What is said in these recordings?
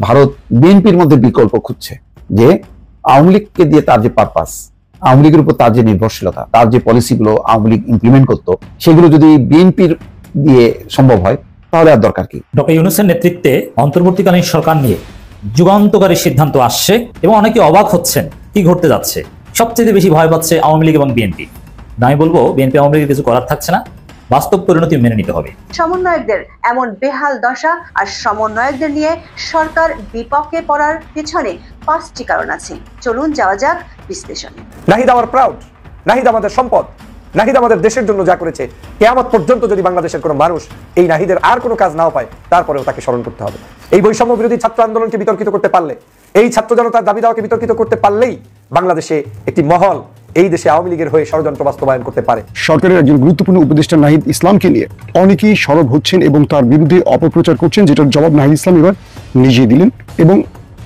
ভারত বিএনপির মধ্যে বিকল্প খুঁজছে যে আওয়ামী লীগকে দিয়ে তার যে পারপাস, আওয়ামী লীগের উপর তার যে নির্ভরশীলতা, তার যে পলিসিগুলো আওয়ামী লীগ ইমপ্লিমেন্ট করতো, সেগুলো যদি বিএনপির দিয়ে সম্ভব হয় তাহলে আর দরকার কি? ডক্টর ইউনূসের নেতৃত্বে অন্তর্বর্তীকালীন সরকার নিয়ে যুগান্তকারী সিদ্ধান্ত আসছে এবং অনেকে অবাক হচ্ছেন কি ঘটতে যাচ্ছে। সবচেয়ে বেশি ভয় পাচ্ছে আওয়ামী লীগ এবং বিএনপি। আমি বলবো বিএনপি আওয়ামী লীগের কিছু করার থাকছে না, বাস্তব পরিণতি মেনে নিতে হবে। সমন্বয়কদের এমন বেহাল দশা আর সমন্বয়কদের নিয়ে সরকার বিপক্ষে পড়ার পেছনে 5টি কারণ আছে। চলুন যাওয়া যাক বিশ্লেষণে। নাহিদ আমার প্রাউড, নাহিদ আমাদের সম্পদ, নাহিদ আমাদের দেশের জন্য যা করেছে, কিয়ামত পর্যন্ত যদি বাংলাদেশের কোনো মানুষ এই নাহিদের আর কোনো কাজ নাও পায়, তারপরেও তাকে স্মরণ করতে হবে। এই বৈষম্য বিরোধী ছাত্র আন্দোলনকে বিতর্কিত করতে পারলে, এই ছাত্র জনতার দাবি দাওয়াকে বিতর্কিত করতে পারলেই বাংলাদেশে একটি মহল এই দেশে আওয়ামী লীগের হয়ে ষড়যন্ত্র বাস্তবায়ন করতে পারে। সরকারের একজন গুরুত্বপূর্ণ উপদেষ্টা নাহিদ ইসলামকে নিয়ে অনেকেই সরব হচ্ছেন এবং তার বিরুদ্ধে অপপ্রচার করছেন, যেটার জবাব নাহিদ ইসলাম এবার নিজে দিলেন এবং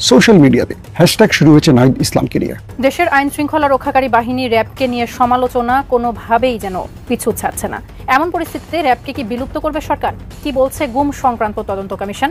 সোশ্যাল মিডিয়াতে হ্যাশট্যাগ শুরু হয়েছে নাহিদ ইসলামকে নিয়ে। দেশের আইন শৃঙ্খলা রক্ষাকারী বাহিনী র্যাবকে নিয়ে সমালোচনা কোনোভাবেই যেন পিছু ছাড়ছে না। এমন পরিস্থিতিতে র্যাবকে কি বিলুপ্ত করবে সরকার? কি বলছে গুম সংক্রান্ত তদন্ত কমিশন?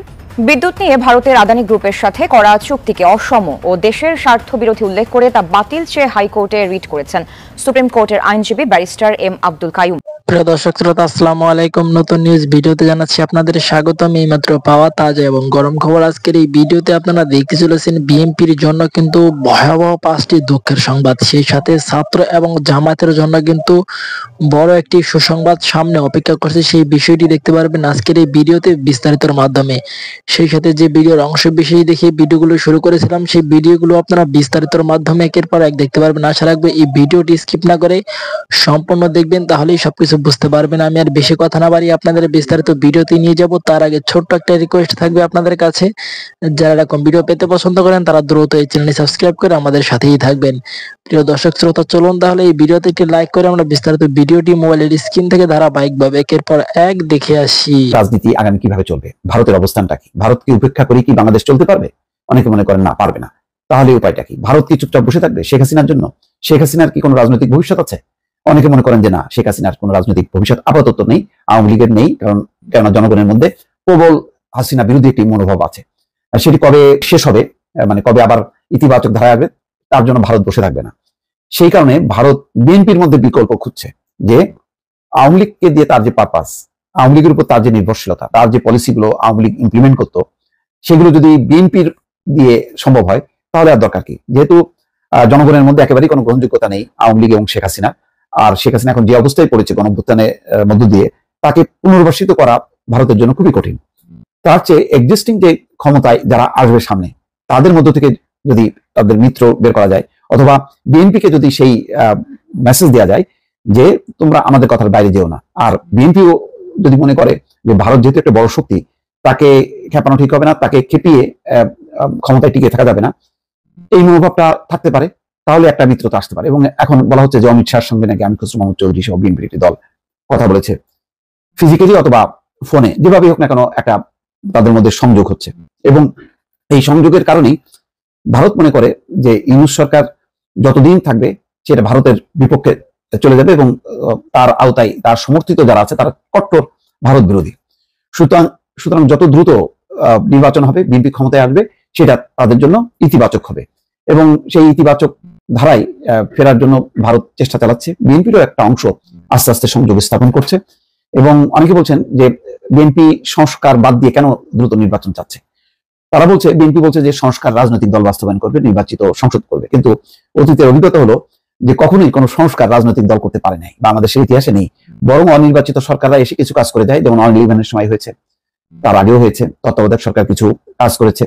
বিদ্যুৎ নিয়ে ভারতের আদানি গ্রুপের সাথে করা চুক্তিকে অসম ও দেশের স্বার্থ বিরোধী উল্লেখ করে তা বাতিল চেয়ে হাইকোর্টে রিট করেছেন সুপ্রিম কোর্টের আইনজীবী ব্যারিস্টার এম আব্দুল কাইয়ুম। প্রিয় দর্শক শ্রোতা, আসসালামু আলাইকুম। নতুন নিউজ ভিডিওতে জানাচ্ছি আপনাদের স্বাগতম। এইমাত্র পাওয়া তাজা এবং গরম খবর। আজকের এই ভিডিওতে আপনারা দেখতে চলেছেন বিএনপির জন্য কিন্তু ভয়াবহ 5টি দুঃখের সংবাদ, সেই সাথে ছাত্র এবং জামায়াতের জন্য কিন্তু বড় একটি সুসংবাদ সামনে অপেক্ষা করছে। সেই বিষয়টি দেখতে পারবেন আজকের এই ভিডিওতে বিস্তারিতর মাধ্যমে। সেই সাথে যে ভিডিওর অংশ বিশেষ দেখে ভিডিওগুলো শুরু করেছিলাম, সেই ভিডিওগুলো আপনারা বিস্তারিতর মাধ্যমে একের পর এক দেখতে পারবেন। আশা রাখবো এই ভিডিওটি স্কিপ না করে সম্পূর্ণ দেখবেন, তাহলেই সবকিছু বুঝতে পারবেন। আমি আর বেশি কথা না বাড়িয়ে আপনাদের বিস্তারিত ভিডিওতে নিয়ে যাব। তার আগে ছোট্ট একটা রিকোয়েস্ট থাকবে আপনাদের কাছে, যারা এরকম ভিডিও পেতে পছন্দ করেন তারা দ্রুত এই চ্যানেলটি সাবস্ক্রাইব করে আমাদের সাথেই থাকবেন। প্রিয় দর্শক শ্রোতা, চলুন তাহলে এই ভিডিওতে একটি লাইক করে আমরা বিস্তারিত ভিডিওটি মোবাইলের স্ক্রিন থেকে ধারাবাহিকভাবে একের পর এক দেখে আসি। রাজনীতি আগামী কিভাবে চলবে, ভারতের অবস্থানটা কি, ভারতকে উপেক্ষা করে কি বাংলাদেশ চলতে পারবে? অনেকে মনে করেন না, পারবে না। তাহলে উপায়টা কি? ভারত কি চুপচাপ বসে থাকবে শেখ হাসিনার জন্য? শেখ হাসিনার কি কোনো রাজনৈতিক ভবিষ্যৎ আছে? অনেকে মনে করেন যে না, শেখ হাসিনার কোনো রাজনৈতিক ভবিষ্যৎ আপাতত নেই, আওয়ামী লীগের নেই, কেননা জনগণের মধ্যে প্রবল হাসিনা বিরোধী একটি মনোভাব আছে। আর সেটি কবে শেষ হবে, মানে কবে আবার ইতিবাচক ধারায় আসবে, তার জন্য ভারত বসে থাকবে না। সেই কারণে ভারত বিএনপির মধ্যে বিকল্প খুঁজছে যে আওয়ামী লীগকে দিয়ে তার যে পারপাস, আওয়ামী লীগের উপর তার যে নির্ভরশীলতা, তার যে পলিসিগুলো আওয়ামী লীগ ইমপ্লিমেন্ট করতো, সেগুলো যদি বিএনপির দিয়ে সম্ভব হয় তাহলে আর দরকার কি? যেহেতু জনগণের মধ্যে একেবারেই কোনো গ্রহণযোগ্যতা নেই আওয়ামী লীগ এবং শেখ হাসিনা, আর শেখ হাসিনা এখন যে অবস্থায় পড়েছে গণঅভ্যুত্থানের মধ্য দিয়ে, তাকে পুনর্বাসিত করা ভারতের জন্য খুবই কঠিন। তার চেয়ে এক্সিস্টিং যে ক্ষমতায় যারা আসবে সামনে, তাদের মধ্য থেকে যদি তাদের মিত্র বের করা যায়, অথবা বিএনপিকে যদি সেই মেসেজ দেওয়া যায় যে তোমরা আমাদের কথার বাইরে যেও না, আর বিএনপিও যদি মনে করে যে ভারত যেহেতু একটা বড় শক্তি, তাকে খেপানো ঠিক হবে না, তাকে খেপিয়ে ক্ষমতায় টিকে থাকা যাবে না, এই মনোভাবটা থাকতে পারে, তাহলে একটা মিত্রতা আসতে পারে। এবং এখন বলা হচ্ছে যে অমিত শাহর সঙ্গে নাকি আমি খসরু মাহমুদ চৌধুরী সহ বিএনপির একটি দল কথা বলেছে, ফিজিক্যালি অথবা ফোনে, যেভাবেই হোক না কেন একটা তাদের মধ্যে সংযোগ হচ্ছে। এবং এই সংযোগের কারণেই ভারত মনে করে যে ইউনূস সরকার যতদিন থাকবে সেটা ভারতের বিপক্ষে চলে যাবে এবং তার আওতায় তার সমর্থিত যারা আছে তারা কট্টর ভারত বিরোধী। সুতরাং যত দ্রুত নির্বাচন হবে, বিএনপি ক্ষমতায় আসবে, সেটা তাদের জন্য ইতিবাচক হবে এবং সেই ইতিবাচক ধারায় ফেরার জন্য ভারত চেষ্টা চালাচ্ছে। বিএনপিরও একটা অংশ আস্তে আস্তে সংযোগ স্থাপন করছে এবং অনেকে বলছেন যে বিএনপি সংস্কার বাদ দিয়ে কেন দ্রুত নির্বাচন চাচ্ছে। তারা বলছে, বিএনপি বলছে যে সংস্কার রাজনৈতিক দল বাস্তবায়ন করবে, নির্বাচিত সংসদ করবে, কিন্তু অতীতের অভিজ্ঞতা হলো যে কখনোই কোনো সংস্কার রাজনৈতিক দল করতে পারে নাই, বাংলাদেশের ইতিহাসে নেই। বরং অনির্বাচিত সরকাররা এসে কিছু কাজ করে যায়, যেমন অনির্বাচনের সময় হয়েছে, তার আগেও হয়েছে, তত্ত্বাবধায়ক সরকার কিছু কাজ করেছে।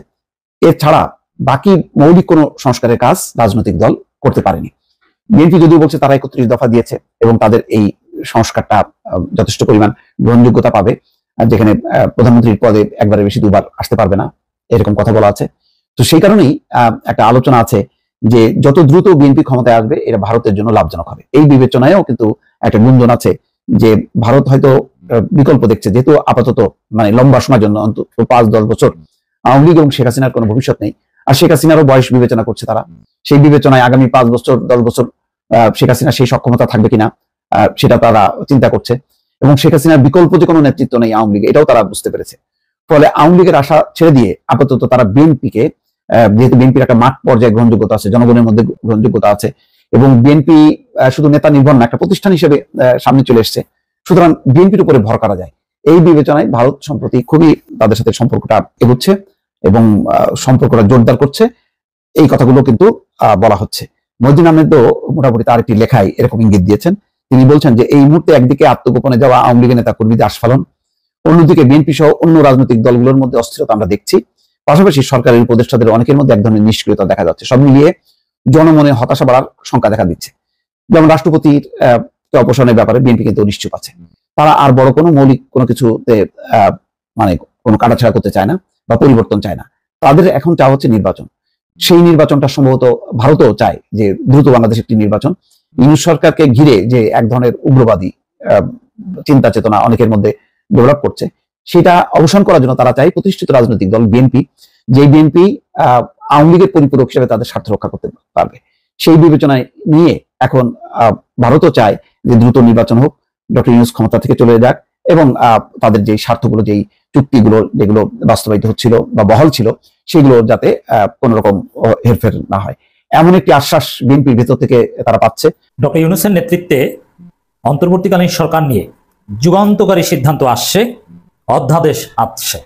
এছাড়া বাকি মৌলিক কোনো সংস্কারের কাজ রাজনৈতিক দল করতে পারেনি। বিএনপি যদিও বলছে তারা 31 দফা দিয়েছে এবং তাদের এই সংস্কারটা যথেষ্ট পরিমাণ গ্রহণযোগ্যতা পাবে, যেখানে প্রধানমন্ত্রীর পদে একবারের বেশি দুবার আসতে পারবে না, এরকম কথা বলা আছে। তো সেই কারণেই একটা আলোচনা আছে যে যত দ্রুত বিএনপি ক্ষমতায় আসবে এটা ভারতের জন্য লাভজনক হবে। এই বিবেচনায়ও কিন্তু একটা গুঞ্জন আছে যে ভারত হয়তো বিকল্প দেখছে, যেহেতু আপাতত মানে লম্বা সময়ের জন্য অন্তত 5-10 বছর আওয়ামী লীগ এবং শেখ হাসিনার কোনো ভবিষ্যৎ নেই, আর শেখ হাসিনারও বয়স বিবেচনা করছে তারা। সেই বিবেচনায় আগামী 5 বছর 10 বছর শেখ হাসিনা সেই সক্ষমতা থাকবে কিনা সেটা তারা চিন্তা করছে এবং শেখ হাসিনার বিকল্প যে কোনো নেতৃত্ব নেই আওয়ামী লীগে, এটাও তারা বুঝতে পেরেছে। ফলে আওয়ামী লীগের আশা ছেড়ে দিয়ে আপাতত তারা বিএনপিকে, যেহেতু বিএনপির একটা মাঠ পর্যায়ে গ্রহণযোগ্যতা আছে, জনগণের মধ্যে গ্রহণযোগ্যতা আছে, এবং বিএনপি শুধু নেতা নির্ভর না, একটা প্রতিষ্ঠান হিসেবে সামনে চলে এসছে, সুতরাং বিএনপির উপরে ভর করা যায়। এই বিবেচনায় ভারত সম্প্রতি খুবই তাদের সাথে সম্পর্কটা এগোচ্ছে এবং সম্পর্কটা জোরদার করছে, এই কথাগুলো কিন্তু বলা হচ্ছে। মহিউদ্দিন আহমেদও মোটামুটি তার একটি লেখায় এরকম ইঙ্গিত দিয়েছেন। তিনি বলছেন যে এই মুহূর্তে একদিকে আত্মগোপনে যাওয়া আওয়ামী লীগের নেতা কর্মীদের আস্ফালন, অন্যদিকে বিএনপি সহ অন্য রাজনৈতিক দলগুলোর মধ্যে অস্থিরতা আমরা দেখছি, পাশাপাশি সরকারের উপদেষ্টাদের অনেকের মধ্যে এক ধরনের নিষ্ক্রিয়তা দেখা যাচ্ছে। সব মিলিয়ে জনমনে হতাশা বাড়ার শঙ্কা দেখা দিচ্ছে। যেমন রাষ্ট্রপতির অপসারণের ব্যাপারে বিএনপি কিন্তু অনিশ্চুপ আছে। তারা আর বড় কোনো মৌলিক কোনো কিছুতে মানে কোনো কাটাছাড়া করতে চায় না বা পরিবর্তন চায় না। তাদের এখন চাওয়া হচ্ছে নির্বাচন। সেই নির্বাচনটা সম্ভবত ভারতও চায় যে দ্রুত বাংলাদেশ একটি নির্বাচন। ইউনূস সরকারকে ঘিরে যে এক ধরনের উগ্রবাদী চিন্তা চেতনা অনেকের মধ্যে ডেভেলপ করছে, সেটা অবসান করার জন্য তারা চায় প্রতিষ্ঠিত রাজনৈতিক দল বিএনপি, যে বিএনপি আওয়ামী লীগের পরিপূরক হিসেবে তাদের স্বার্থ রক্ষা করতে পারবে। সেই বিবেচনায় নিয়ে এখন ভারতও চায় যে দ্রুত নির্বাচন হোক, ডক্টর ইউনূস ক্ষমতা থেকে চলে যাক, এবং তাদের যে স্বার্থগুলো, যেই চুক্তিগুলো যেগুলো বাস্তবায়িত হচ্ছিল বা বহাল ছিল, সেগুলো যাতে কোন রকম হেরফের না হয়, এমন একটি আশ্বাস বিএনপির ভেতর থেকে তারা পাচ্ছে। ডক্টর ইউনূসের নেতৃত্বে অন্তর্বর্তীকালীন সরকার নিয়ে যুগান্তকারী সিদ্ধান্ত আসছে, অধ্যাদেশ আসছে,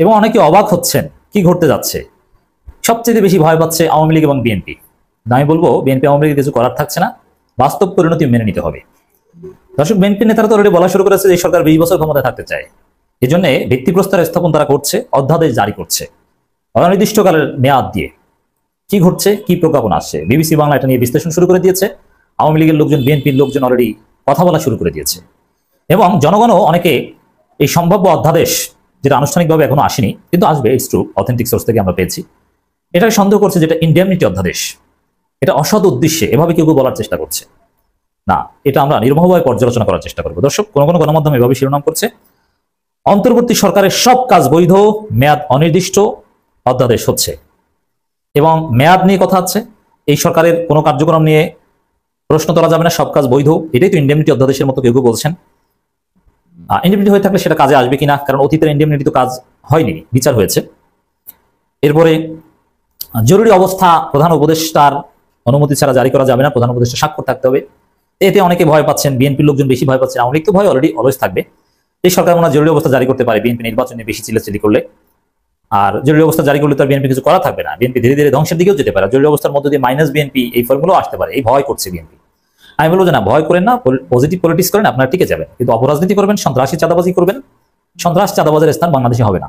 এবং অনেকে অবাক হচ্ছেন কি ঘটতে যাচ্ছে। সবচেয়ে বেশি ভয় পাচ্ছে আওয়ামী লীগ এবং বিএনপি। আমি বলবো বিএনপি আওয়ামী লীগের কিছু করার থাকছে না, বাস্তব পরিণতি মেনে নিতে হবে। দর্শক, বিএনপি নেতারা তো অলরেডি বলা শুরু করেছে যে সরকার 20 বছর ক্ষমতায় থাকতে চায়, এই জন্য ভিত্তিপ্রস্তর স্থাপন তারা করছে, অধ্যাদেশ জারি করছে অনির্দিষ্টকালের মেয়াদ দিয়ে। কি ঘটছে, কি প্রজ্ঞাপন আসছে, বিবিসি বাংলা এটা নিয়ে বিশ্লেষণ শুরু করে দিয়েছে। আওয়ামী লীগের লোকজন, বিএনপির লোকজন অলরেডি কথা বলা শুরু করে দিয়েছে, এবং জনগণও অনেকে এই সম্ভাব্য অধ্যাদেশ, যেটা আনুষ্ঠানিকভাবে এখনো আসেনি কিন্তু আসবে, ইটস ট্রু, অথেন্টিক সোর্স থেকে আমরা পেয়েছি, এটাকে সন্দেহ করছে যেটা ইনডেমনিটি অধ্যাদেশ, এটা অসৎ উদ্দেশ্যে এভাবে কেউ বলার চেষ্টা করছে না। এটা আমরা নির্মোহভাবে পর্যালোচনা করার চেষ্টা করবো। দর্শক, কোনো কোনো গণমাধ্যম এভাবে শিরোনাম করছে অন্তর্বর্তী সরকারের সব কাজ বৈধ, মেয়াদ অনির্দিষ্ট অধ্যাদেশ হচ্ছে, এবং মেয়াদ নিয়ে কথা আছে। এই সরকারের কোনো কার্যক্রম নিয়ে প্রশ্ন তোলা যাবে না, সব কাজ বৈধ। এটাই তো ইনডেমনিটি অধ্যাদেশের মতো কেউ বলছেন। ইনডেমনিটি হয়ে থাকলে সেটা কাজে আসবে কিনা, কারণ অতীতের ইনডেমনিটি তো কাজ হয়নি, বিচার হয়েছে। এরপরে জরুরি অবস্থা প্রধান উপদেষ্টার অনুমতি ছাড়া জারি করা যাবে না, প্রধান উপদেষ্টা স্বাক্ষর থাকতে হবে। এতে অনেকে ভয় পাচ্ছেন, বিএনপির লোকজন বেশি ভয় পাচ্ছেন, আওয়ামী লীগ তো ভয় অলরেডি অলওয়েজ থাকবে। এই সরকার মনে হয় জরুরি অবস্থা জারি করতে পারে বিএনপি নির্বাচনে বেশি চিল্লাচিল্লি করলে, আর জরুরি অবস্থা জারি করলে তো বিএনপি কিছু করা থাকবে না, বিএনপি ধীরে ধীরে ধ্বংসের দিকেও যেতে পারে। জরুরি অবস্থার মধ্যে দিয়ে মাইনাস বিএনপি এই ফলগুলো আসতে পারে, এই ভয় করছে বিএনপি। আমি বলবো যে না, ভয় করেন না, পজিটিভ পলিটিক্স করেন, আপনারা টিকে যাবেন, কিন্তু অপরাজনীতি করবেন, সন্ত্রাসী চাঁদাবাজি করবেন, সন্ত্রাস চাঁদাবাজের স্থান বাংলাদেশে হবে না।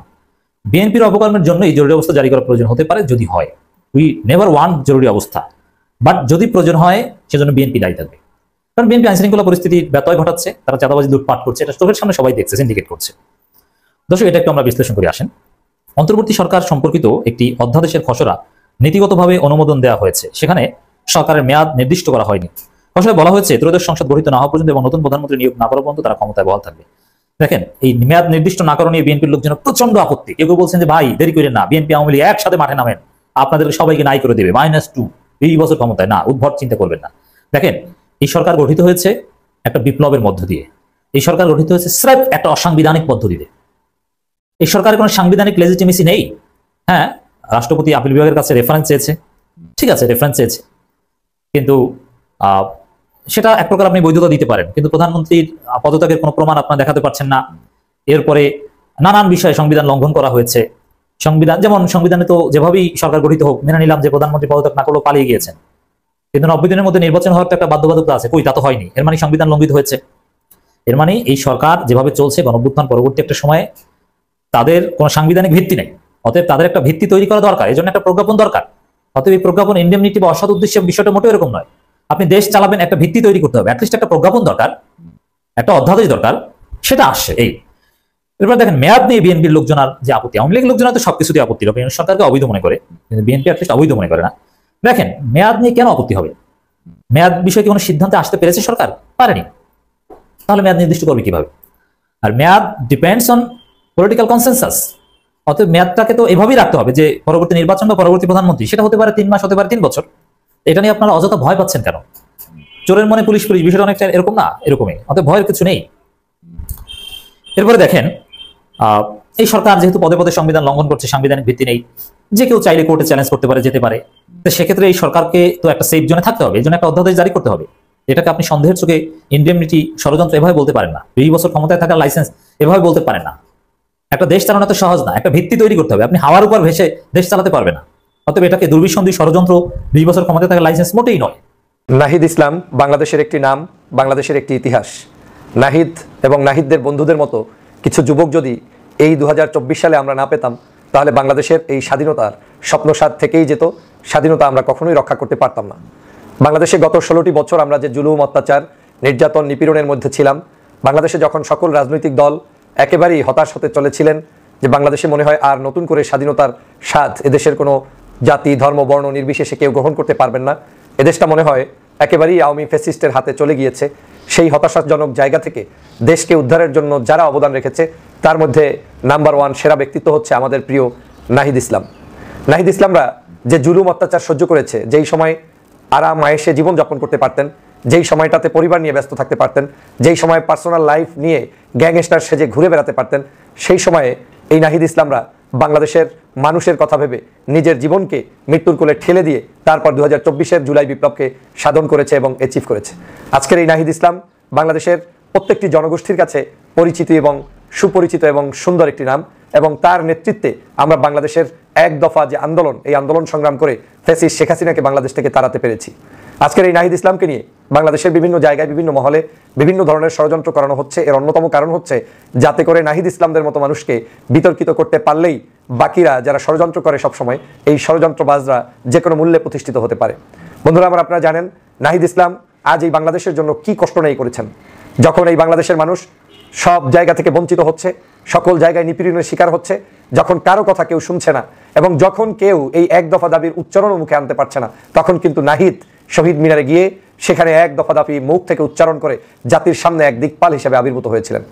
বিএনপির অপকর্মের জন্য এই জরুরি অবস্থা জারি করার প্রয়োজন হতে পারে যদি হয়, উই নেভার ওয়ান্ট জরুরি অবস্থা, বাট যদি প্রয়োজন হয় সেজন্য বিএনপি দায়ী থাকবে। কারণ বিএনপি আইনশৃঙ্খলা পরিস্থিতি ব্যত্যয় ঘটাচ্ছে, তারা চাঁদাবাজি লুটপাট করছে, এটা চোখের সামনে সবাই দেখছে, সিন্ডিকেট করছে। দর্শক, এটা একটু আমরা বিশ্লেষণ করে আসেন। অন্তর্বর্তী সরকার সম্পর্কিত একটি অধ্যাদেশের খসড়া নীতিগতভাবে অনুমোদন দেওয়া হয়েছে, সেখানে সরকারের মেয়াদ নির্দিষ্ট করা হয়নি। খসড়ায় বলা হয়েছে ত্রয়োদশ সংসদ গঠিত না হওয়া পর্যন্ত এবং নতুন প্রধানমন্ত্রী নিয়োগ না করা পর্যন্ত তারা ক্ষমতায় বহাল থাকবে। দেখেন, এই মেয়াদ নির্দিষ্ট না করা নিয়ে বিএনপির লোকজন প্রচন্ড আপত্তি। কেউ বলছেন যে ভাই দেরি করেন না, বিএনপি আওয়ামী লীগ একসাথে মাঠে নামেন, আপনাদের সবাইকে নাই করে দেবে, -2 20 বছর ক্ষমতায় না, উদ্ভট চিন্তা করবেন না। দেখেন, এই সরকার গঠিত হয়েছে একটা বিপ্লবের মধ্য দিয়ে, এই সরকার গঠিত হয়েছে স্রেফ একটা অসাংবিধানিক পদ্ধতিতে। এই সরকারের কোনো সাংবিধানিক লেজিটিমেসি নেই। হ্যাঁ, রাষ্ট্রপতি আপিল বিভাগের কাছে রেফারেন্স চেয়েছে, ঠিক আছে, রেফারেন্স চেয়েছে, কিন্তু সেটা এক প্রকার আপনি বৈধতা দিতে পারেন, কিন্তু প্রধানমন্ত্রীর পদত্যাগের কোনো প্রমাণ আপনারা দেখাতে পারছেন না। এরপরে নানান বিষয়ে সংবিধান লঙ্ঘন করা হয়েছে। সংবিধান, যেমন সংবিধানে তো যেভাবেই সরকার গঠিত হোক, মেনে নিলাম যে প্রধানমন্ত্রী পদত্যাগ না করলেও পালিয়ে গিয়েছেন, কিন্তু 90 দিনের মধ্যে নির্বাচন হওয়ার একটা বাধ্যবাধকতা আছে, কই তা তো হয়নি। এর মানে সংবিধান লঙ্ঘিত হয়েছে। এর মানে এই সরকার যেভাবে চলছে, গণঅভ্যুত্থান পরবর্তী একটা সময়ে তাদের কোনো সাংবিধানিক ভিত্তি নেই, অতএব তাদের একটা ভিত্তি তৈরি করা দরকার, এই জন্য একটা প্রজ্ঞাপন দরকার। অতএব এই প্রজ্ঞাপন ইনডেমনিটি বা অসৎ উদ্দেশ্যে বিষয়টা মোটেও এরকম নয়। আপনি দেশ চালাবেন, একটা ভিত্তি তৈরি করতে হবে, অ্যাটলিস্ট একটা প্রজ্ঞাপন দরকার, একটা অধ্যাদেশ দরকার, সেটা আসছে। এই এরপর দেখেন, মেয়াদ নিয়ে বিএনপির লোকজন আর যে আপত্তি, আওয়ামী লীগের লোকজন তো সবকিছুতে আপত্তি, সরকারকে অবৈধ মনে করে, কিন্তু বিএনপি অ্যাটলিস্ট অবৈধ মনে করে না। দেখেন, মেয়াদ নিয়ে কেন আপত্তি হবে? মেয়াদ বিষয়ে কি কোনো সিদ্ধান্তে আসতে পেরেছে সরকার? পারেনি। তাহলে মেয়াদ নির্দিষ্ট করবে কিভাবে? আর মেয়াদ ডিপেন্ডস অন পলিটিক্যাল কনসেনসাস। অতএব মেয়াদটাকে তো এভাবেই রাখতে হবে যে পরবর্তী নির্বাচন বা পরবর্তী প্রধানমন্ত্রী, সেটা হতে পারে 3 মাস, হতে পারে 3 বছর। এটা নিয়ে আপনারা অযথা ভয় পাচ্ছেন কেন? চোরের মনে পুলিশ পুলিশ, বিষয়টা অনেকটা এরকম না? এরকমই। অতএব ভয়ের কিছু নেই। এরপরে দেখেন, এই সরকার যেহেতু পদে পদে সংবিধান লঙ্ঘন করছে, সাংবিধানিক ভিত্তি নেই, যে কেউ চাইলে কোর্টে চ্যালেঞ্জ করতে পারে, যেতে পারে, তো সেক্ষেত্রে এই সরকারকে তো একটা সেফ জোনে থাকতে হবে, এই জন্য একটা অধ্যাদেশ জারি করতে হবে। এটাকে আপনি সন্দেহের চোখে ইন্ডেমনিটি, ষড়যন্ত্র এভাবে বলতে পারেন না। 20 বছর ক্ষমতায় থাকার লাইসেন্স এভাবে বলতে পারেন না। একটা দেশ চালানো তো সহজ না, একটা ভিত্তি তৈরি করতে হবে। আপনি হাওয়ার উপর ভেসে দেশ চালাতে পারবে না। অতএব এটাকে দুর্বিসন্ধি, ষড়যন্ত্র, 20 বছর ক্ষমতায় থাকার লাইসেন্স মোটেই নয়। নাহিদ ইসলাম বাংলাদেশের একটি নাম, বাংলাদেশের একটি ইতিহাস। নাহিদ এবং নাহিদদের বন্ধুদের মতো কিছু যুবক যদি এই 2024 সালে আমরা না পেতাম, তাহলে বাংলাদেশের এই স্বাধীনতার স্বপ্নসাদ থেকেই যেত। স্বাধীনতা আমরা কখনোই রক্ষা করতে পারতাম না। বাংলাদেশে গত 16টি বছর আমরা যে জুলুম, অত্যাচার, নির্যাতন, নিপীড়নের মধ্যে ছিলাম, বাংলাদেশে যখন সকল রাজনৈতিক দল একেবারেই হতাশ হতে চলেছিলেন যে বাংলাদেশে মনে হয় আর নতুন করে স্বাধীনতার স্বাদ এদেশের কোনো জাতি, ধর্ম, বর্ণ নির্বিশেষে কেউ গ্রহণ করতে পারবেন না, এদেশটা মনে হয় একেবারেই আওয়ামী ফ্যাসিস্টের হাতে চলে গিয়েছে, সেই হতাশাজনক জায়গা থেকে দেশকে উদ্ধারের জন্য যারা অবদান রেখেছে তার মধ্যে নাম্বার 1 সেরা ব্যক্তিত্ব হচ্ছে আমাদের প্রিয় নাহিদ ইসলাম। নাহিদ ইসলামরা যে জুলুম, অত্যাচার সহ্য করেছে, যেই সময় আরাম আয়েশে জীবনযাপন করতে পারতেন, যেই সময়টাতে পরিবার নিয়ে ব্যস্ত থাকতে পারতেন, যেই সময় পার্সোনাল লাইফ নিয়ে গ্যাংস্টার সেজে ঘুরে বেড়াতে পারতেন, সেই সময়ে এই নাহিদ ইসলামরা বাংলাদেশের মানুষের কথা ভেবে নিজের জীবনকে মৃত্যুর কোলে ঠেলে দিয়ে তারপর 2024-এর জুলাই বিপ্লবকে সাধন করেছে এবং অ্যাচিভ করেছে। আজকের এই নাহিদ ইসলাম বাংলাদেশের প্রত্যেকটি জনগোষ্ঠীর কাছে পরিচিত এবং সুপরিচিত এবং সুন্দর একটি নাম, এবং তার নেতৃত্বে আমরা বাংলাদেশের এক দফা যে আন্দোলন, এই আন্দোলন সংগ্রাম করে ফ্যাসিস্ট শেখ হাসিনাকে বাংলাদেশ থেকে তাড়াতে পেরেছি। আজকের এই নাহিদ ইসলামকে নিয়ে বাংলাদেশের বিভিন্ন জায়গায়, বিভিন্ন মহলে বিভিন্ন ধরনের ষড়যন্ত্র করানো হচ্ছে। এর অন্যতম কারণ হচ্ছে যাতে করে নাহিদ ইসলামদের মতো মানুষকে বিতর্কিত করতে পারলেই বাকিরা যারা ষড়যন্ত্র করে সবসময়, এই ষড়যন্ত্রবাজরা যে কোনো মূল্যে প্রতিষ্ঠিত হতে পারে। বন্ধুরা আমার, আপনারা জানেন নাহিদ ইসলাম আজ এই বাংলাদেশের জন্য কি কষ্ট নেই করেছেন। যখন এই বাংলাদেশের মানুষ সব জায়গা থেকে বঞ্চিত হচ্ছে, সকল জায়গায় নিপীড়নের শিকার হচ্ছে, যখন কারো কথা কেউ শুনছে না এবং যখন কেউ এই এক দফা দাবির উচ্চারণও মুখে আনতে পারছে না, তখন কিন্তু নাহিদ শহীদ মিনারে গিয়ে সেখানে এক দফা দাবি মুখ থেকে উচ্চারণ করে জাতির সামনে এক দিকপাল হিসেবে আবির্ভূত হয়েছিলেন।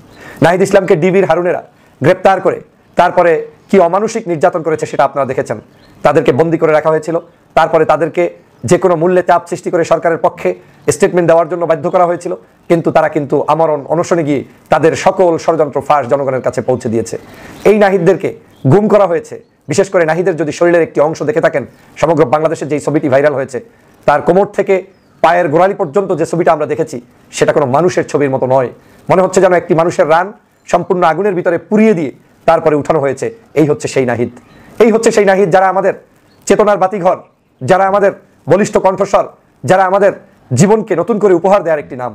নাহিদ ইসলামকে ডিবির হারুনেরা গ্রেপ্তার করে তারপরে কি অমানসিক নির্যাতন করেছে সেটা আপনারা দেখেছেন। তাদেরকে বন্দী করে রাখা হয়েছিল, তারপরে তাদেরকে যে কোনো মূল্যে চাপ সৃষ্টি করে সরকারের পক্ষে স্টেটমেন্ট দেওয়ার জন্য বাধ্য করা হয়েছিল, কিন্তু তারা কিন্তু আমরণ অনশনে গিয়ে তাদের সকল ষড়যন্ত্র ফাঁস জনগণের কাছে পৌঁছে দিয়েছে। এই নাহিদদেরকে গুম করা হয়েছে। বিশেষ করে নাহিদের যদি শরীরের একটি অংশ দেখে থাকেন, সমগ্র বাংলাদেশের যেই ছবিটি ভাইরাল হয়েছে, তার কোমর থেকে পায়ের গোড়ালি পর্যন্ত যে ছবিটা আমরা দেখেছি, সেটা কোনো মানুষের ছবির মতো নয়। মনে হচ্ছে যেন একটি মানুষের রান সম্পূর্ণ আগুনের ভিতরে পুড়িয়ে দিয়ে তারপরে উঠানো হয়েছে। এই হচ্ছে সেই নাহিদ, এই হচ্ছে সেই নাহিদ যারা আমাদের চেতনার বাতিঘর, যারা আমাদের বলিষ্ঠ কণ্ঠস্বর, যারা আমাদের জীবনকে নতুন করে উপহার দেওয়ার একটি নাম।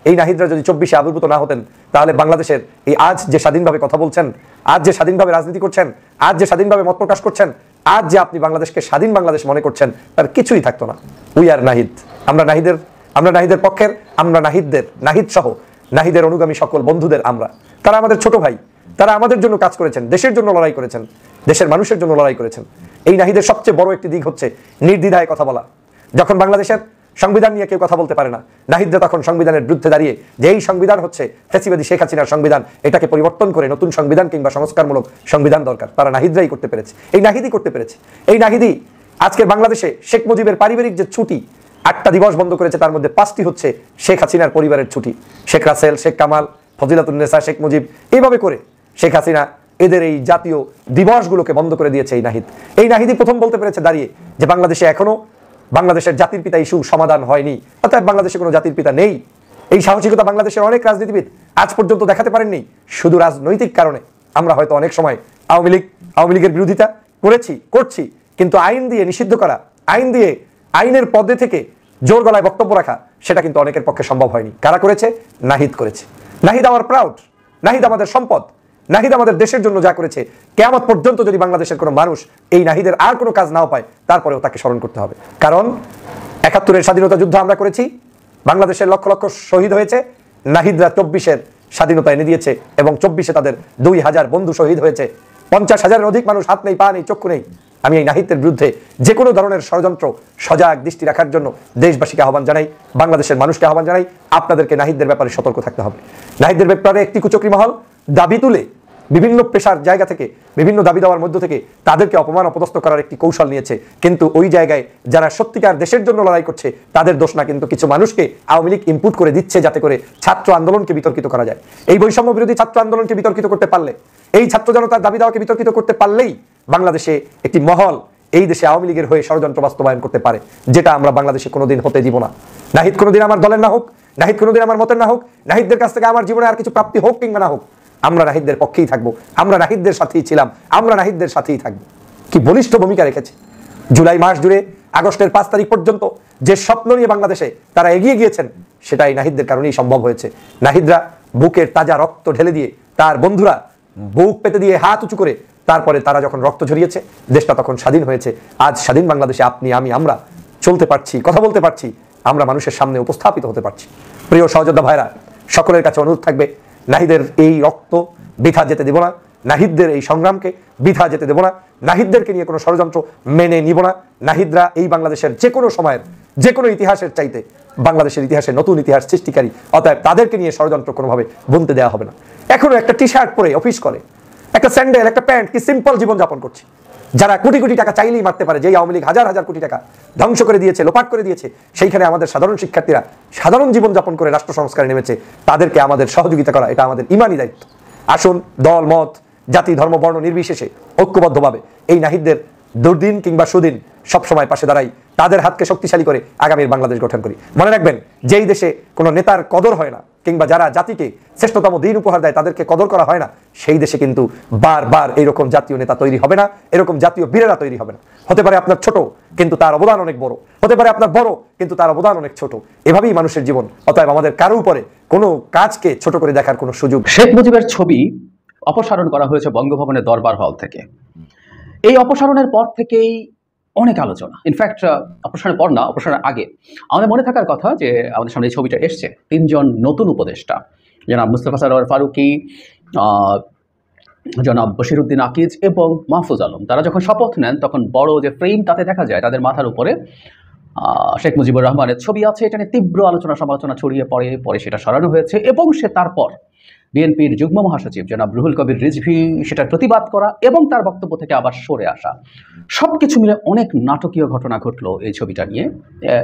এই নাহিদরা যদি 24-এ আবির্ভূত না হতেন, তাহলে বাংলাদেশের এই আজ যে স্বাধীনভাবে কথা বলছেন, আজ যে স্বাধীনভাবে রাজনীতি করছেন, আজ যে স্বাধীনভাবে মত প্রকাশ করছেন, আজ যে আপনি বাংলাদেশকে স্বাধীন বাংলাদেশ মনে করছেন, তার কিছুই থাকতো না। We are Nahid. আমরা নাহিদের পক্ষের, আমরা নাহিদ সহ নাহিদের অনুগামী সকল বন্ধুদের আমরা। তারা আমাদের ছোট ভাই, তারা আমাদের জন্য কাজ করেছেন, দেশের জন্য লড়াই করেছেন, দেশের মানুষের জন্য লড়াই করেছেন। এই নাহিদের সবচেয়ে বড় একটি দিক হচ্ছে নির্দ্বিধায় কথা বলা। যখন বাংলাদেশের সংবিধান নিয়ে কেউ কথা বলতে পারে না, নাহিদরা তখন সংবিধানের বিরুদ্ধে দাঁড়িয়ে যে এই সংবিধান হচ্ছে ফ্যাসিবাদী শেখ হাসিনার সংবিধান, এটাকে পরিবর্তন করে নতুন সংবিধান কিংবা সংস্কারমূলক সংবিধান দরকার, তারা নাহিদরাই করতে পেরেছে। এই নাহিদই করতে পেরেছে। এই নাহিদই আজকের বাংলাদেশে শেখ মুজিবের পারিবারিক যে ছুটি 8টা দিবস বন্ধ করেছে, তার মধ্যে 5টি হচ্ছে শেখ হাসিনার পরিবারের ছুটি। শেখ রাসেল, শেখ কামাল, ফজিলাতুন্নেসা, শেখ মুজিব, এইভাবে করে শেখ হাসিনা এদের এই জাতীয় দিবসগুলোকে বন্ধ করে দিয়েছে এই নাহিদ। এই নাহিদই প্রথম বলতে পেরেছে দাঁড়িয়ে যে বাংলাদেশে এখনো বাংলাদেশের জাতির পিতা ইস্যু সমাধান হয়নি, অর্থাৎ বাংলাদেশে কোনো জাতির পিতা নেই। এই সাহসিকতা বাংলাদেশের অনেক রাজনীতিবিদ আজ পর্যন্ত দেখাতে পারেননি। শুধু রাজনৈতিক কারণে আমরা হয়তো অনেক সময় আওয়ামী লীগের বিরোধিতা করছি, কিন্তু আইন দিয়ে নিষিদ্ধ করা, আইন দিয়ে আইনের পদে থেকে জোর গলায় বক্তব্য রাখা, সেটা কিন্তু অনেকের পক্ষে সম্ভব হয়নি। কারা করেছে? নাহিদ করেছে। নাহিদ আমার প্রাউড, নাহিদ আমাদের সম্পদ, নাহিদ আমাদের দেশের জন্য যা করেছে, কিয়ামত পর্যন্ত যদি বাংলাদেশের কোনো মানুষ এই নাহিদের আর কোনো কাজ নাও পায়, তারপরেও তাকে স্মরণ করতে হবে। কারণ 71-এর স্বাধীনতা যুদ্ধ আমরা করেছি, বাংলাদেশের লক্ষ লক্ষ শহীদ হয়েছে, নাহিদরা 24-এর স্বাধীনতা এনে দিয়েছে এবং 24-এ তাদের 2000 বন্ধু শহীদ হয়েছে, 50,000-এর অধিক মানুষ হাত নেই, পা নেই, চক্ষু নেই। আমি এই নাহিদের বিরুদ্ধে যে কোনো ধরনের ষড়যন্ত্র সজাগ দৃষ্টি রাখার জন্য দেশবাসীকে আহ্বান জানাই, বাংলাদেশের মানুষকে আহ্বান জানাই, আপনাদেরকে নাহিদদের ব্যাপারে সতর্ক থাকতে হবে। নাহিদদের ব্যাপারে একটি কুচক্রী মহল দাবি তুলে বিভিন্ন পেশার জায়গা থেকে, বিভিন্ন দাবি দেওয়ার মধ্য থেকে তাদেরকে অপমান অপদস্থ করার একটি কৌশল নিয়েছে। কিন্তু ওই জায়গায় যারা সত্যিকার দেশের জন্য লড়াই করছে তাদের দোষ না, কিন্তু কিছু মানুষকে আওয়ামী লীগ ইনপুট করে দিচ্ছে যাতে করে ছাত্র আন্দোলনকে বিতর্কিত করা যায়। এই বৈষম্য বিরোধী ছাত্র আন্দোলনকে বিতর্কিত করতে পারলে, এই ছাত্র জনতার দাবি দেওয়াকে বিতর্কিত করতে পারলেই বাংলাদেশে একটি মহল এই দেশে আওয়ামী লীগের হয়ে ষড়যন্ত্র বাস্তবায়ন করতে পারে, যেটা আমরা বাংলাদেশে কোনোদিন হতে দিব না। নাহিদ কোনোদিন আমার দলের না হোক, নাহিদ কোনোদিন আমার মতের না হোক, নাহিদদের কাছ থেকে আমার জীবনে আর কিছু প্রাপ্তি হোক কিংবা না হোক, আমরা নাহিদদের পক্ষেই থাকবো, আমরা নাহিদদের সাথেই ছিলাম, আমরা নাহিদদের সাথেই থাকবো। কি বলিষ্ঠ ভূমিকা রেখেছে। জুলাই মাস জুড়ে আগস্টের 5 তারিখ পর্যন্ত যে স্বপ্ন নিয়ে বাংলাদেশে তারা এগিয়ে গিয়েছেন, সেটাই নাহিদদের কারণেই সম্ভব হয়েছে। নাহিদরা বুকের তাজা রক্ত ঢেলে দিয়ে, তার বন্ধুরা বুক পেতে দিয়ে হাত উঁচু করে, তারপরে তারা যখন রক্ত ঝরিয়েছে, দেশটা তখন স্বাধীন হয়েছে। আজ স্বাধীন বাংলাদেশে আপনি, আমি, আমরা চলতে পারছি, কথা বলতে পারছি, আমরা মানুষের সামনে উপস্থাপিত হতে পারছি। প্রিয় সহযোদ্ধা ভাইরা, সকলের কাছে অনুরোধ থাকবে, নাহিদের এই রক্ত বৃথা যেতে দেব না, নাহিদদের এই সংগ্রামকে বৃথা যেতে দেব না, নাহিদদেরকে নিয়ে কোনো ষড়যন্ত্র মেনে নিব না। নাহিদরা এই বাংলাদেশের যে কোনো সময়ের, যে কোনো ইতিহাসের চাইতে বাংলাদেশের ইতিহাসে নতুন ইতিহাস সৃষ্টিকারী, অতএব তাদেরকে নিয়ে ষড়যন্ত্র কোনোভাবে বুনতে দেওয়া হবে না। এখনো একটা টি শার্ট পরে অফিস করে, একটা স্যান্ডেল, একটা প্যান্ট, কি সিম্পল জীবনযাপন করছে, যারা কোটি কোটি টাকা চাইলেই মারতে পারে, যেই আওয়ামী লীগ হাজার হাজার কোটি টাকা ধ্বংস করে দিয়েছে, লোপাট করে দিয়েছে, সেইখানে আমাদের সাধারণ শিক্ষার্থীরা সাধারণ জীবনযাপন করে রাষ্ট্র সংস্কারে নেমেছে, তাদেরকে আমাদের সহযোগিতা করা, এটা আমাদের ইমানি দায়িত্ব। আসুন দল মত, জাতি, ধর্ম, বর্ণ নির্বিশেষে ঐক্যবদ্ধভাবে এই নাহিদদের দুর্দিন কিংবা সুদিন সবসময় পাশে দাঁড়াই, তাদের হাতকে শক্তিশালী করে আগামীর বাংলাদেশ গঠন করি। মনে রাখবেন, যেই দেশে কোনো নেতার কদর হয় না, কিংবা যারা জাতিকে শ্রেষ্ঠতম দিন উপহার দেয় তাদেরকে কদর করা হয় না, সেই দেশে কিন্তু বারবার এরকম জাতীয় নেতা তৈরি হবে না, এরকম জাতীয় বীরেরা তৈরি হবে না। হতে পারে আপনার ছোট, কিন্তু তার অবদান অনেক বড়, হতে পারে আপনার বড়, কিন্তু তার অবদান অনেক ছোট। এভাবেই মানুষের জীবন। অতএব আমাদের কারো উপরে কোনো কাজকে ছোট করে দেখার কোনো সুযোগ। শেখ মুজিবের ছবি অপসারণ করা হয়েছে বঙ্গভবনের দরবার হল থেকে। এই অপসারণের পর থেকেই অনেক আলোচনা, ইনফ্যাক্ট অপসারণের পর না, অপসারণের আগে আমাদের মনে থাকার কথা যে আমাদের সামনে এই ছবিটা এসছে, 3 জন নতুন উপদেষ্টা, জনাব মুস্তফা সরোয়ার ফারুকী, জনাব বশিরউদ্দিন আকিজ এবং মাহফুজ আলম। তারা যখন শপথ নেন তখন বড় যে ফ্রেম, তাতে দেখা যায় তাদের মাথার উপরে শেখ মুজিবুর রহমানের ছবি আছে। এটা নিয়ে তীব্র আলোচনা সমালোচনা ছড়িয়ে পরে সেটা সরানো হয়েছে এবং তারপর বিএনপির যুগ্ম মহাসচিব জনাব রুহুল কবির রিজভী সেটার প্রতিবাদ করা এবং তার বক্তব্য থেকে আবার সরে আসা, সবকিছু মিলে অনেক নাটকীয় ঘটনা ঘটলো এই ছবিটা নিয়ে।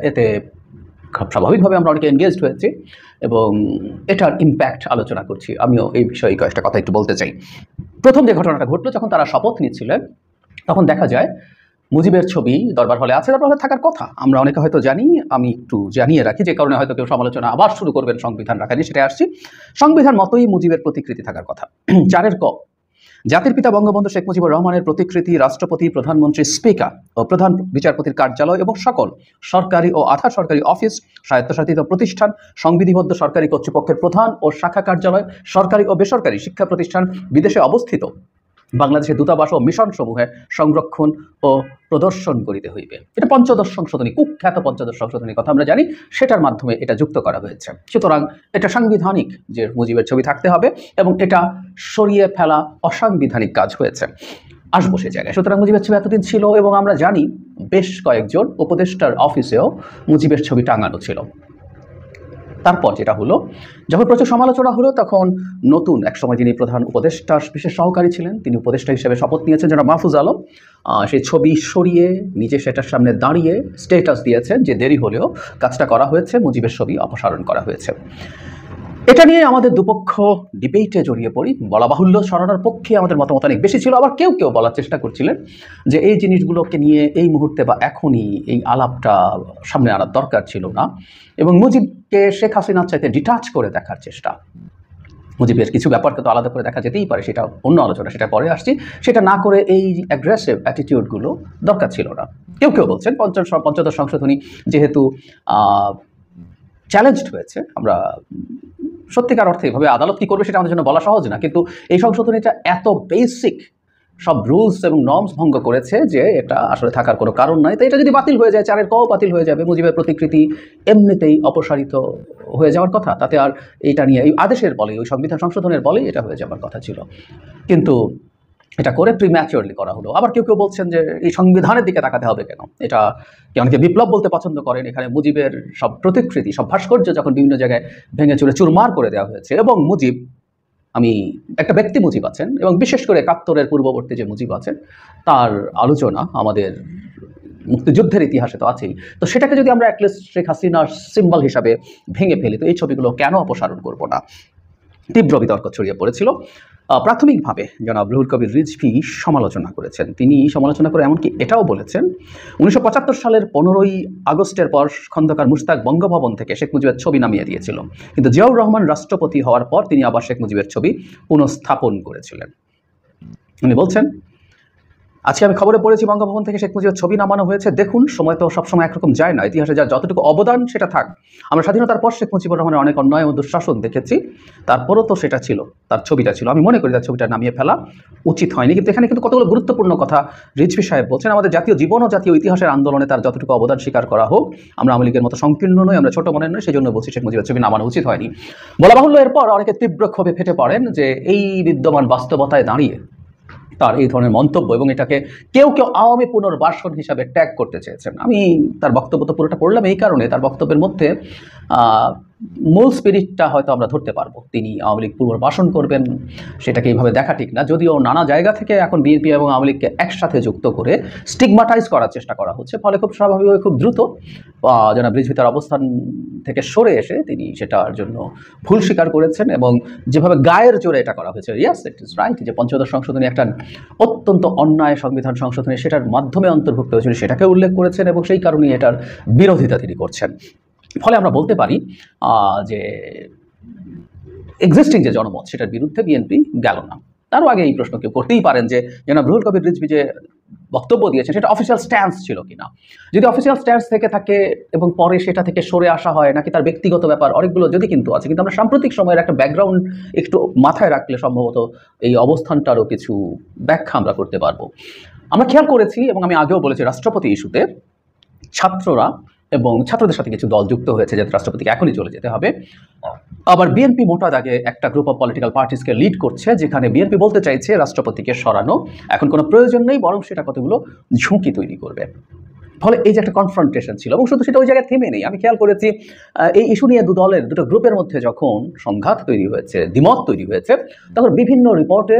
এতে স্বাভাবিকভাবে আমরা অনেকে এনগেজড হয়েছি এবং এটার ইম্প্যাক্ট আলোচনা করছি। আমিও এই বিষয়ে কয়েকটা কথা একটু বলতে চাই। প্রথম যে ঘটনাটা ঘটলো, যখন তারা শপথ নিচ্ছিলেন তখন দেখা যায় মুজিবের ছবি দরবার হলে আছে, দরবার হলে থাকার কথা আমরা অনেকে হয়তো জানি। আমি একটু জানিয়ে রাখি, যে কারণে হয়তো কেউ সমালোচনা আবার শুরু করবেন সংবিধান রাখা নিয়ে, সেটা আসছি। সংবিধান মতোই মুজিবের প্রতিকৃতি থাকার কথা। 4 ক, জাতির পিতা বঙ্গবন্ধু শেখ মুজিবুর রহমানের প্রতিকৃতি রাষ্ট্রপতি, প্রধানমন্ত্রী, স্পিকার ও প্রধান বিচারপতির কার্যালয় এবং সকল সরকারি ও আধা সরকারি অফিস, স্বায়ত্তশাসিত প্রতিষ্ঠান, সংবিধিবদ্ধ সরকারি কর্তৃপক্ষের প্রধান ও শাখা কার্যালয়, সরকারি ও বেসরকারি শিক্ষা প্রতিষ্ঠান, বিদেশে অবস্থিত বাংলাদেশের দূতাবাস ও মিশন সমূহে সংরক্ষণ ও প্রদর্শন করিতে হইবে। এটা ৫ম সংশোধনী, কুখ্যাত ৫ম সংশোধনীর কথা আমরা জানি, সেটার মাধ্যমে এটা যুক্ত করা হয়েছে। সুতরাং এটা সাংবিধানিক যে মুজিবের ছবি থাকতে হবে এবং এটা সরিয়ে ফেলা অসাংবিধানিক কাজ হয়েছে। আসবো সে জায়গায়। সুতরাং মুজিবের ছবি এতদিন ছিল এবং আমরা জানি বেশ কয়েকজন উপদেষ্টার অফিসেও মুজিবের ছবি টাঙানো ছিল। তারপর যেটা হলো, যখন প্রচুর সমালোচনা হলো তখন নতুন একসময় যিনি প্রধান উপদেষ্টার বিশেষ সহকারী ছিলেন, তিনি উপদেষ্টা হিসেবে শপথ নিয়েছেন জনাব মাহফুজ আলম। সেই ছবি সরিয়ে নিজে সেটার সামনে দাঁড়িয়ে স্টেটাস দিয়েছেন যে দেরি হলেও কাজটা করা হয়েছে, মুজিবের ছবি অপসারণ করা হয়েছে। এটা নিয়ে আমাদের দুপক্ষ ডিবেটে জড়িয়ে পড়ি। বলা বাহুল্য, সরানোর পক্ষে আমাদের মতামত অনেক বেশি ছিল, আবার কেউ কেউ বলার চেষ্টা করছিলেন যে এই জিনিসগুলোকে নিয়ে এই মুহূর্তে বা এখনই এই আলাপটা সামনে আনার দরকার ছিল না, এবং মুজিবকে শেখ হাসিনার চাইতে ডিটাচ করে দেখার চেষ্টা। মুজিবের কিছু ব্যাপারকে তো আলাদা করে দেখা যেতেই পারে, সেটা অন্য আলোচনা, সেটা পরে আসছি। সেটা না করে এই অ্যাগ্রেসিভ অ্যাটিটিউডগুলো দরকার ছিল না। কেউ কেউ বলছেন পঞ্চদশ সংশোধনী যেহেতু চ্যালেঞ্জড হয়েছে, আমরা সত্যিকার অর্থে এভাবে আদালত কী করবে সেটা আমাদের জন্য বলা সহজ না, কিন্তু এই সংশোধনীটা এত বেসিক সব রুলস এবং নর্মস ভঙ্গ করেছে যে এটা আসলে থাকার কোনো কারণ নাই। তো এটা যদি বাতিল হয়ে যায়, 4 ক বাতিল হয়ে যাবে, মুজিবের প্রতিকৃতি এমনিতেই অপসারিত হয়ে যাওয়ার কথা, তাতে আর এটা নিয়ে এই আদেশের বলে, ওই সংবিধান সংশোধনের বলেই এটা হয়ে যাওয়ার কথা ছিল, কিন্তু এটা করে প্রিম্যাচিওরলি করা হলো। আবার কেউ কেউ বলছেন যে এই সংবিধানের দিকে তাকাতে হবে কেন, এটা অনেকে বিপ্লব বলতে পছন্দ করেন। এখানে মুজিবের সব প্রতিকৃতি, সব ভাস্কর্য যখন বিভিন্ন জায়গায় ভেঙে চুরে চুরমার করে দেওয়া হয়েছে এবং মুজিব আমি একটা ব্যক্তি মুজিব আছেন এবং বিশেষ করে ৭১-এর পূর্ববর্তী যে মুজিব আছেন তার আলোচনা আমাদের মুক্তিযুদ্ধের ইতিহাসে তো আছেই। তো সেটাকে যদি আমরা অ্যাটলিস্ট শেখ হাসিনার সিম্বল হিসাবে ভেঙে ফেলি, তো এই ছবিগুলো কেন অপসারণ করব না? তীব্র বিতর্ক ছড়িয়ে পড়েছিল। প্রাথমিকভাবে জনাব রুহুল কবির রিজভী সমালোচনা করেছেন। তিনি সমালোচনা করে এমনকি এটাও বলেছেন ১৯৭৫ সালের ১৫ই আগস্টের পর খন্দকার মুশতাক বঙ্গভবন থেকে শেখ মুজিবের ছবি নামিয়ে দিয়েছিল, কিন্তু জিয়াউর রহমান রাষ্ট্রপতি হওয়ার পর তিনি আবার শেখ মুজিবের ছবি পুনঃস্থাপন করেছিলেন। উনি বলছেন, আজকে আমি খবরে পড়েছি বঙ্গভবন থেকে শেখ মুজিবের ছবি নামানো হয়েছে। দেখুন, সময় তো সবসময় একরকম যায় না, ইতিহাসে যার যতটুকু অবদান সেটা থাক। আমরা স্বাধীনতার পর শেখ মুজিবুর রহমানের অনেক অন্যায় ও দুঃশাসন দেখেছি, তারপরও তো সেটা ছিল, তার ছবিটা ছিল। আমি মনে করি তার ছবিটা নামিয়ে ফেলা উচিত হয়নি। কিন্তু এখানে কিন্তু কতগুলো গুরুত্বপূর্ণ কথা রিজভী সাহেব বলছেন। আমাদের জাতীয় জীবন ও জাতীয় ইতিহাসের আন্দোলনে তার যতটুকু অবদান স্বীকার করা হোক। আমরা আওয়ামী লীগের মতো সংকীর্ণ নই, আমরা ছোট মনের নই, সেই জন্য বলছি শেখ মুজিবের ছবি নামানো উচিত হয়নি। বলা বাহুল্য, এরপর অনেকে তীব্র ক্ষোভে ফেটে পড়েন যে এই বিদ্যমান বাস্তবতায় দাঁড়িয়ে তার এই ধরনের মন্তব্য, এবং এটাকে কেউ কেউ আওয়ামী পুনর্বাসন হিসাবে ট্যাগ করতে চেয়েছেন। আমি তার বক্তব্য তো পুরোটা পড়লাম এই কারণে, তার বক্তব্যের মধ্যে মূল স্পিরিটটা হয়তো আমরা ধরতে পারবো। তিনি আওয়ামী লীগ পুনর্বাসন করবেন সেটাকে এইভাবে দেখা ঠিক না, যদিও নানা জায়গা থেকে এখন বিএনপি এবং আওয়ামী লীগকে একসাথে যুক্ত করে স্টিগমাটাইজ করার চেষ্টা করা হচ্ছে। ফলে খুব স্বাভাবিকভাবে খুব দ্রুত জনাব রিজভী তার অবস্থান থেকে সরে এসে তিনি সেটার জন্য ভুল স্বীকার করেছেন, এবং যেভাবে গায়ের জোরে এটা করা হয়েছে, ইয়াস ইট ইজ রাইট, যে পঞ্চদশ সংশোধনী একটা অত্যন্ত অন্যায় সংবিধান সংশোধনী সেটার মাধ্যমে অন্তর্ভুক্ত হয়েছিল সেটাকে উল্লেখ করেছেন, এবং সেই কারণেই এটার বিরোধিতা তিনি করছেন। ফলে আমরা বলতে পারি যে এক্সিস্টিং যে জনমত সেটার বিরুদ্ধে বিএনপি গেল না। তারও আগে এই প্রশ্ন কেউ করতেই পারেন যে জনাব রুহুল কবির রিজভী যে বক্তব্য দিয়েছেন সেটা অফিসিয়াল স্ট্যান্স ছিল কিনা। যদি অফিসিয়াল স্ট্যান্স থেকে থাকে এবং পরে সেটা থেকে সরে আসা হয়, নাকি তার ব্যক্তিগত ব্যাপার, অনেকগুলো যদি কিন্তু আছে। কিন্তু আমরা সাম্প্রতিক সময়ের একটা ব্যাকগ্রাউন্ড একটু মাথায় রাখলে সম্ভবত এই অবস্থানটারও কিছু ব্যাখ্যা আমরা করতে পারবো। আমরা খেয়াল করেছি, এবং আমি আগেও বলেছি, রাষ্ট্রপতি ইস্যুতে ছাত্ররা এবং ছাত্রদের সাথে কিছু দল যুক্ত হয়েছে যাতে রাষ্ট্রপতিকে এখনই চলে যেতে হবে। আবার বিএনপি মোটা দাগে একটা গ্রুপ অফ পলিটিক্যাল পার্টিসকে লিড করছে, যেখানে বিএনপি বলতে চাইছে রাষ্ট্রপতিকে সরানো এখন কোনো প্রয়োজন নেই, বরং সেটা কতগুলো ঝুঁকি তৈরি করবে। ফলে এই যে একটা কনফ্রন্টেশন ছিল, এবং শুধু সেটা ওই জায়গায় থেমে নেই। আমি খেয়াল করেছি এই ইস্যু নিয়ে দুটো গ্রুপের মধ্যে যখন সংঘাত তৈরি হয়েছে, দ্বিমত তৈরি হয়েছে, তখন বিভিন্ন রিপোর্টে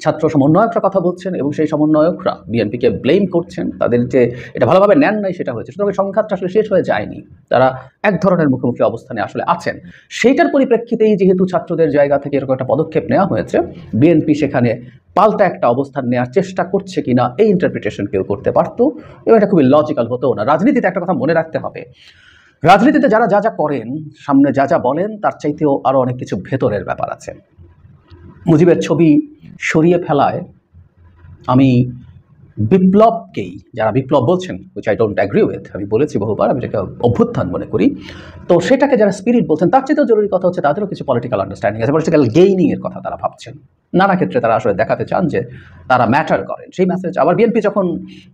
ছাত্র সমন্বয়করা কথা বলছেন, এবং সেই সমন্বয়করা বিএনপিকে ব্লেম করছেন, তাদের যে এটা ভালোভাবে নেন নাই সেটা হয়েছে। সুতরাং সংঘাতটা আসলে শেষ হয়ে যায়নি, তারা এক ধরনের মুখোমুখি অবস্থানে আসলে আছেন। সেইটার পরিপ্রেক্ষিতেই যেহেতু ছাত্রদের জায়গা থেকে এরকম একটা পদক্ষেপ নেওয়া হয়েছে, বিএনপি সেখানে পাল্টা একটা অবস্থান নেওয়ার চেষ্টা করছে কিনা এই ইন্টারপ্রিটেশন কেউ করতে পারতো, এবং এটা খুবই লজিক্যাল হতো না। রাজনীতিতে একটা কথা মনে রাখতে হবে, রাজনীতিতে যারা যা যা করেন, সামনে যা যা বলেন, তার চাইতেও আরও অনেক কিছু ভেতরের ব্যাপার আছে। মুজিবের ছবি সরিয়ে ফেলায় আমি বিপ্লবকেই, যারা বিপ্লব বলছেন, which I don't agree with, আমি বলেছি বহুবার, আমি এটাকে অভ্যুত্থান মনে করি, তো সেটাকে যারা স্পিরিট বলছেন, তার চেয়েও জরুরি কথা হচ্ছে তাদেরও কিছু পলিটিক্যাল আন্ডারস্ট্যান্ডিং আছে, পলিটিক্যাল গেইনিং এর কথা তারা ভাবছেন। নানা ক্ষেত্রে তারা আসলে দেখাতে চান যে তারা ম্যাটার করেন, সেই মেসেজ। আবার বিএনপি যখন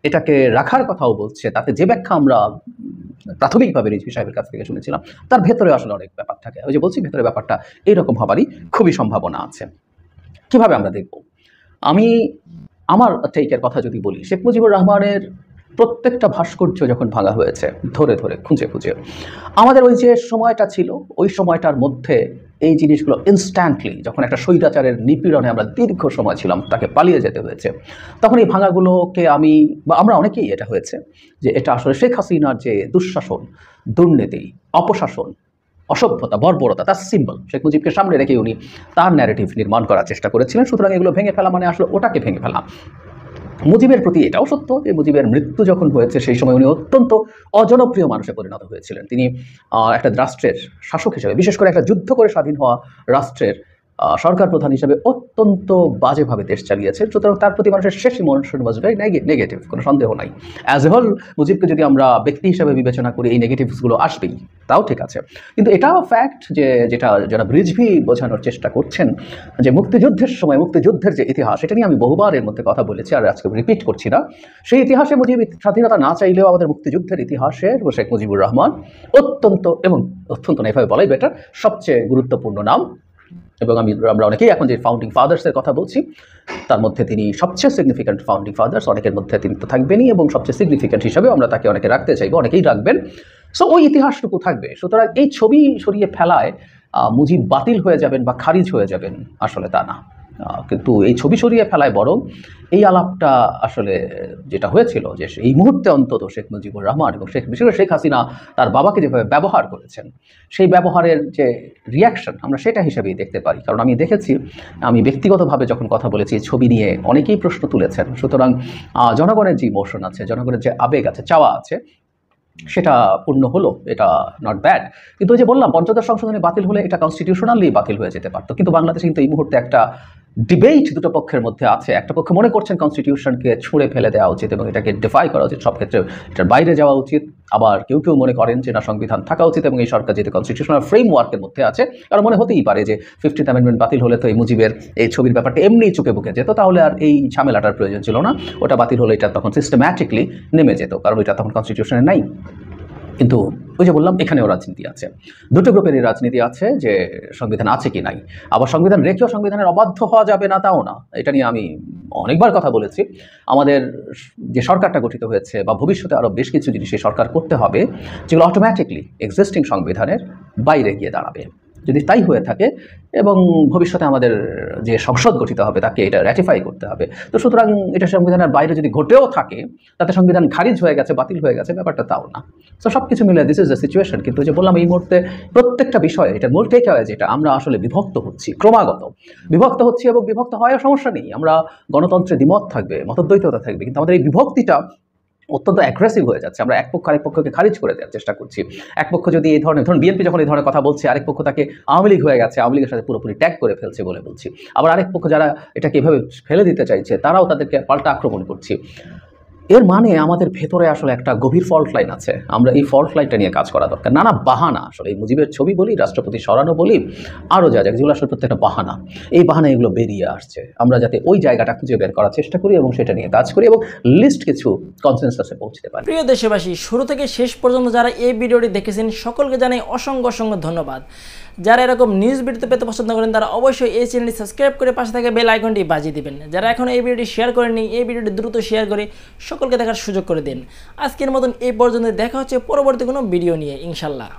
এটাকে রাখার কথাও বলছে, তাতে যে ব্যাখ্যা আমরা প্রাথমিকভাবে রিজভী সাহেবের কাছ থেকে শুনেছিলাম, তার ভেতরে আসলে অনেক ব্যাপার থাকে। ওই যে বলছি, ভেতরে ব্যাপারটা এইরকম হবারই খুবই সম্ভাবনা আছে। কিভাবে আমরা দেখব? আমি আমার টেকের কথা যদি বলি, শেখ মুজিবুর রহমানের প্রত্যেকটা ভাস্কর্য যখন ভাঙা হয়েছে ধরে ধরে খুঁজে খুঁজে, আমাদের ওই যে সময়টা ছিল, ওই সময়টার মধ্যে এই জিনিসগুলো ইনস্ট্যান্টলি, যখন একটা স্বৈরাচারের নিপীড়নে আমরা দীর্ঘ সময় ছিলাম, তাকে পালিয়ে যেতে হয়েছে, তখন এই ভাঙাগুলোকে আমরা অনেকেই এটা হয়েছে যে এটা আসলে শেখ হাসিনার যে দুঃশাসন, দুর্নীতি, অপশাসন, অসভ্যতা, বর্বরতা, তার সিম্বল। শেখ মুজিবকে সামনে রেখে উনি তার ন্যারেটিভ নির্মাণ করার চেষ্টা করেছিলেন। সুতরাং এগুলো ভেঙে ফেলা মানে আসলে ওটাকে ভেঙে ফেলা। মুজিবের প্রতি এটাও সত্য যে মুজিবের মৃত্যু যখন হয়েছে সেই সময় উনি অত্যন্ত অজনপ্রিয় মানুষে পরিণত হয়েছিলেন। তিনি একটা রাষ্ট্রের শাসক হিসেবে, বিশেষ করে একটা যুদ্ধ করে স্বাধীন হওয়া রাষ্ট্রের সরকার প্রধান হিসেবে অত্যন্ত বাজেভাবে দেশ চালিয়েছে। সুতরাং তার প্রতি মানুষের শেষ ইমোশন ওয়াজ ভেরি নেগেটিভ, কোনো সন্দেহ নাই। অ্যাজ এ হোল মুজিবকে যদি আমরা ব্যক্তি হিসেবে বিবেচনা করি, এই নেগেটিভসগুলো আসবেই, তাও ঠিক আছে। কিন্তু এটাও ফ্যাক্ট যে যেটা জনাব রিজভী বোঝানোর চেষ্টা করছেন, যে মুক্তিযুদ্ধের সময় মুক্তিযুদ্ধের যে ইতিহাস, এটা নিয়ে আমি বহুবার এর মধ্যে কথা বলেছি, আর আজকে রিপিট করছি না। সেই ইতিহাসে মুজিব স্বাধীনতা না চাইলেও আমাদের মুক্তিযুদ্ধের ইতিহাসে শেখ মুজিবুর রহমান অত্যন্ত না, এভাবে বলাই বেটার, সবচেয়ে গুরুত্বপূর্ণ নাম। এবং আমরা অনেকেই এখন যে ফাউন্ডিং ফাদার্সের কথা বলছি, তার মধ্যে তিনি সবচেয়ে সিগনিফিক্যান্ট ফাউন্ডিং ফাদার্স, অনেকের মধ্যে তিনি তো থাকবেনই, এবং সবচেয়ে সিগনিফিক্যান্ট হিসাবে আমরা তাকে অনেকে রাখতে চাইবো, অনেকেই রাখবেন। সো ওই ইতিহাসটুকু থাকবে। সুতরাং এই ছবি সরিয়ে ফেলায় মুজিব বাতিল হয়ে যাবেন বা খারিজ হয়ে যাবেন, আসলে তা না। কিন্তু এই ছবি সরিয়ে ফেলায় বরং এই আলাপটা আসলে যেটা হয়েছিল যে এই মুহূর্তে অন্তত শেখ মুজিবুর রহমান এবং বিশেষ করে শেখ হাসিনা তার বাবাকে যেভাবে ব্যবহার করেছেন, সেই ব্যবহারের যে রিয়াকশন আমরা সেটা হিসেবেই দেখতে পারি। কারণ আমি দেখেছি, আমি ব্যক্তিগতভাবে যখন কথা বলেছি ছবি নিয়ে অনেকেই প্রশ্ন তুলেছেন। সুতরাং জনগণের যে ইমোশন আছে, জনগণের যে আবেগ আছে, চাওয়া আছে, সেটা পূর্ণ হলো, এটা নট ব্যাড। কিন্তু ওই যে বললাম, পঞ্চদশ সংশোধনী বাতিল হলে এটা কনস্টিটিউশনালি বাতিল হয়ে যেতে পারতো। কিন্তু বাংলাদেশে কিন্তু এই মুহূর্তে একটা ডিবেট দুটো পক্ষের মধ্যে আছে। একটা পক্ষ মনে করছেন কনস্টিটিউশনকে ছুঁড়ে ফেলে দেওয়া উচিত এবং এটাকে ডিফাই করা উচিত, সব ক্ষেত্রে এটার বাইরে যাওয়া উচিত। আবার কেউ কেউ মনে করেন যে না, সংবিধান থাকা উচিত এবং এই সরকার যেহেতু কনস্টিটিউশনাল ফ্রেমওয়ার্কের মধ্যে আছে, কারণ মনে হতেই পারে যে 50th অ্যামেন্ডমেন্ট বাতিল হলে তো এই মুজিবের এই ছবির ব্যাপারটা এমনিই চুকে বুকে যেত, তাহলে আর এই ঝামেলাটার প্রয়োজন ছিল না। ওটা বাতিল হলে এটা তখন সিস্টেম্যাটিকলি নেমে যেত, কারণ এটা তখন কনস্টিটিউশনে নাই। কিন্তু ওই যে বললাম, এখানেও রাজনীতি আছে, দুটো গ্রুপেরই রাজনীতি আছে যে সংবিধান আছে কি নাই। আবার সংবিধান রেখেও সংবিধানের অবাধ্য হওয়া যাবে না, তাও না। এটা নিয়ে আমি অনেকবার কথা বলেছি। আমাদের যে সরকারটা গঠিত হয়েছে বা ভবিষ্যতে আরও বেশ কিছু জিনিস এই সরকার করতে হবে যেগুলো অটোমেটিকলি এক্সিস্টিং সংবিধানের বাইরে গিয়ে দাঁড়াবে। যদি তাই হয়ে থাকে এবং ভবিষ্যতে আমাদের যে সংসদ গঠিত হবে তাকে এটা র্যাটিফাই করতে হবে। তো সুতরাং এটা সংবিধানের বাইরে যদি ঘটেও থাকে, তাতে সংবিধান খারিজ হয়ে গেছে, বাতিল হয়ে গেছে, ব্যাপারটা তাও না। তো সব কিছু মিলে দিস ইজ দ্য সিচুয়েশন। কিন্তু যে বললাম, এই মুহূর্তে প্রত্যেকটা বিষয়ে এটা মূল টেক অ্যাওয়ে যেটা, আমরা আসলে বিভক্ত হচ্ছি, ক্রমাগত বিভক্ত হচ্ছি এবং বিভক্ত হওয়ার সমস্যা নেই। আমরা গণতন্ত্রে দ্বিমত থাকবে, মতদ্বৈততা থাকবে, কিন্তু আমাদের এই বিভক্তিটা অত্যন্ত অ্যাগ্রেসিভ হয়ে যাচ্ছে। আমরা এক পক্ষ আরেক পক্ষকে খারিজ করে দেওয়ার চেষ্টা করছি। এক পক্ষ যদি এই ধরনের, ধরুন বিএনপি যখন এই ধরনের কথা বলছে, আরেক পক্ষ তাকে আওয়ামী লীগ হয়ে গেছে, আওয়ামী লীগের সাথে পুরোপুরি ট্যাগ করে ফেলছে বলে বলছি। আবার আরেক পক্ষ যারা এটাকে এভাবে ফেলে দিতে চাইছে, তারাও তাদেরকে পাল্টা আক্রমণ করছি। এর মানে আমাদের ভেতরে আসলে একটা গভীর ফল্ট লাইন আছে। আমরা এই ফল্ট লাইনটা নিয়ে কাজ করা দরকার। নানা বাহানা, আসলে এই মুজিবের ছবি বলি, রাষ্ট্রপতি সরানো বলি, আরও যা যেগুলো আসলে প্রত্যেকটা বাহানা, এই বাহানা এগুলো বেরিয়ে আসছে। আমরা যাতে ওই জায়গাটা খুঁজে বের করার চেষ্টা করি এবং সেটা নিয়ে কাজ করি এবং লিস্ট কিছু কনসেনসাসে পৌঁছতে পারি। প্রিয় দেশবাসী, শুরু থেকে শেষ পর্যন্ত যারা এই ভিডিওটি দেখেছেন সকলকে জানাই অসংখ্য অসংখ্য ধন্যবাদ। যারা এরকম নিউজ ভিডিও পেতে পছন্দ করেন তারা অবশ্যই এই চ্যানেলটি সাবস্ক্রাইব করে পাশে থাকা বেল আইকনটি বাজিয়ে দিবেন। যারা এখন এই ভিডিওটি শেয়ার করেননি, এই ভিডিওটি দ্রুত শেয়ার করে সকলকে দেখার সুযোগ করে দিন। আজকের মতন এই পর্যন্ত, দেখা হচ্ছে পরবর্তী কোনো ভিডিও নিয়ে ইনশাল্লাহ।